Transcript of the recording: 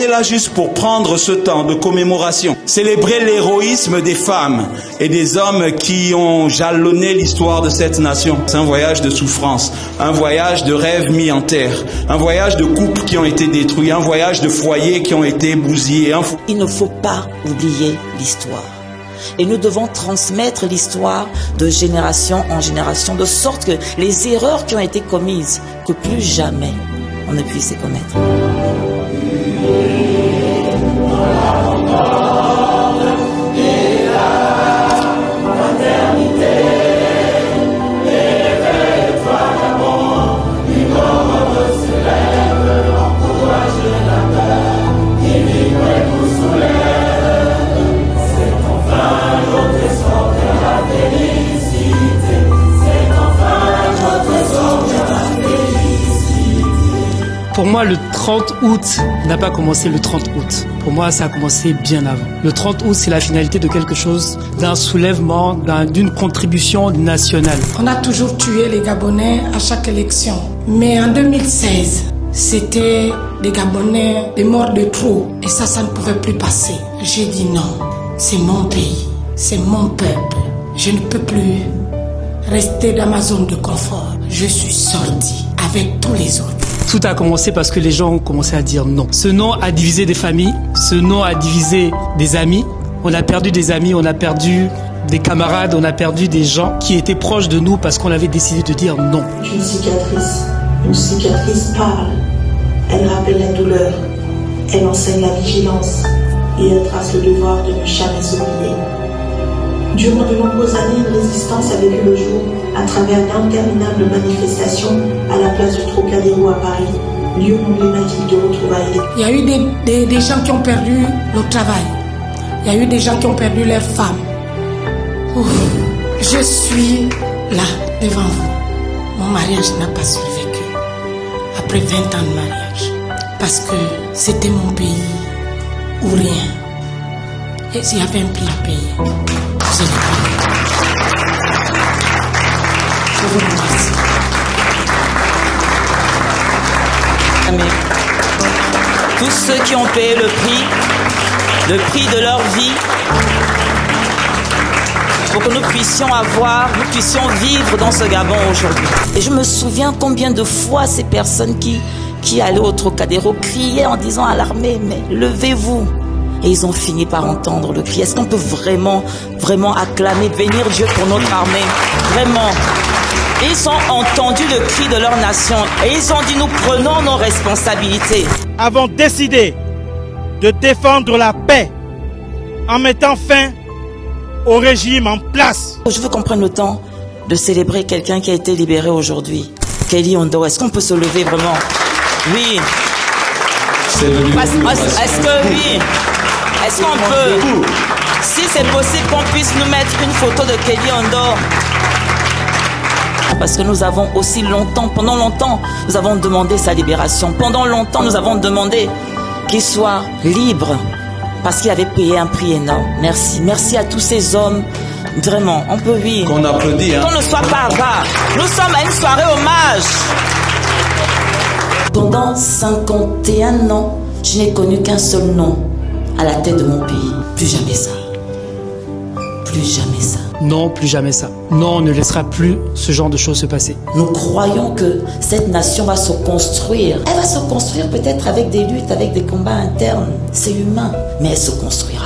est là juste pour prendre ce temps de commémoration, célébrer l'héroïsme des femmes et des hommes qui ont jalonné l'histoire de cette nation. C'est un voyage de souffrance, un voyage de rêves mis en terre, un voyage de couples qui ont été détruits, un voyage de foyers qui ont été bousillés. Il ne faut pas oublier l'histoire. Et nous devons transmettre l'histoire de génération en génération, de sorte que les erreurs qui ont été commises, que plus jamais on ne puisse les commettre. Pour moi, le 30 août n'a pas commencé le 30 août. Pour moi, ça a commencé bien avant. Le 30 août, c'est la finalité de quelque chose, d'un soulèvement, d'une contribution nationale. On a toujours tué les Gabonais à chaque élection. Mais en 2016, c'était des Gabonais, des morts de trop. Et ça ne pouvait plus passer. J'ai dit non, c'est mon pays, c'est mon peuple. Je ne peux plus rester dans ma zone de confort. Je suis sortie avec tous les autres. Tout a commencé parce que les gens ont commencé à dire non. Ce non a divisé des familles, ce non a divisé des amis. On a perdu des amis, on a perdu des camarades, on a perdu des gens qui étaient proches de nous parce qu'on avait décidé de dire non. Une cicatrice parle, elle rappelle la douleur, elle enseigne la vigilance et elle trace le devoir de ne jamais oublier. Durant de nombreuses années, une résistance a vécu le jour à travers d'interminables manifestations à la place du Trocadéro à Paris, lieu emblématique de retrouvailles. Il y a eu des gens qui ont perdu leur travail. Il y a eu des gens qui ont perdu leurs femmes. Ouf, je suis là, devant vous. Mon mariage n'a pas survécu. Après 20 ans de mariage. Parce que c'était mon pays ou rien. Et s'il y avait un prix à payer, je l'ai payé. Je vous remercie. Tous ceux qui ont payé le prix de leur vie, pour que nous puissions vivre dans ce Gabon aujourd'hui. Et je me souviens combien de fois ces personnes qui allaient au Trocadéro criaient en disant à l'armée, mais levez-vous. Et ils ont fini par entendre le cri. Est-ce qu'on peut vraiment acclamer, bénir Dieu pour notre armée? Vraiment. Ils ont entendu le cri de leur nation et ils ont dit, nous prenons nos responsabilités. Avons décidé de défendre la paix en mettant fin au régime en place. Je veux qu'on prenne le temps de célébrer quelqu'un qui a été libéré aujourd'hui. Kelly Ondo, est-ce qu'on peut se lever vraiment? Oui. Est-ce que oui? Est-ce qu'on peut? Si c'est possible qu'on puisse nous mettre une photo de Kelly Ondo. Parce que nous avons aussi pendant longtemps, nous avons demandé sa libération. Pendant longtemps, nous avons demandé qu'il soit libre. Parce qu'il avait payé un prix énorme. Merci. Merci à tous ces hommes. Vraiment, on peut vivre. Qu'on applaudit. Qu'on ne soit pas bas. Nous sommes à une soirée hommage. Pendant 51 ans, je n'ai connu qu'un seul nom à la tête de mon pays. Plus jamais ça. Plus jamais ça. Non, plus jamais ça. Non, on ne laissera plus ce genre de choses se passer. Nous croyons que cette nation va se construire. Elle va se construire peut-être avec des luttes, avec des combats internes. C'est humain, mais elle se construira.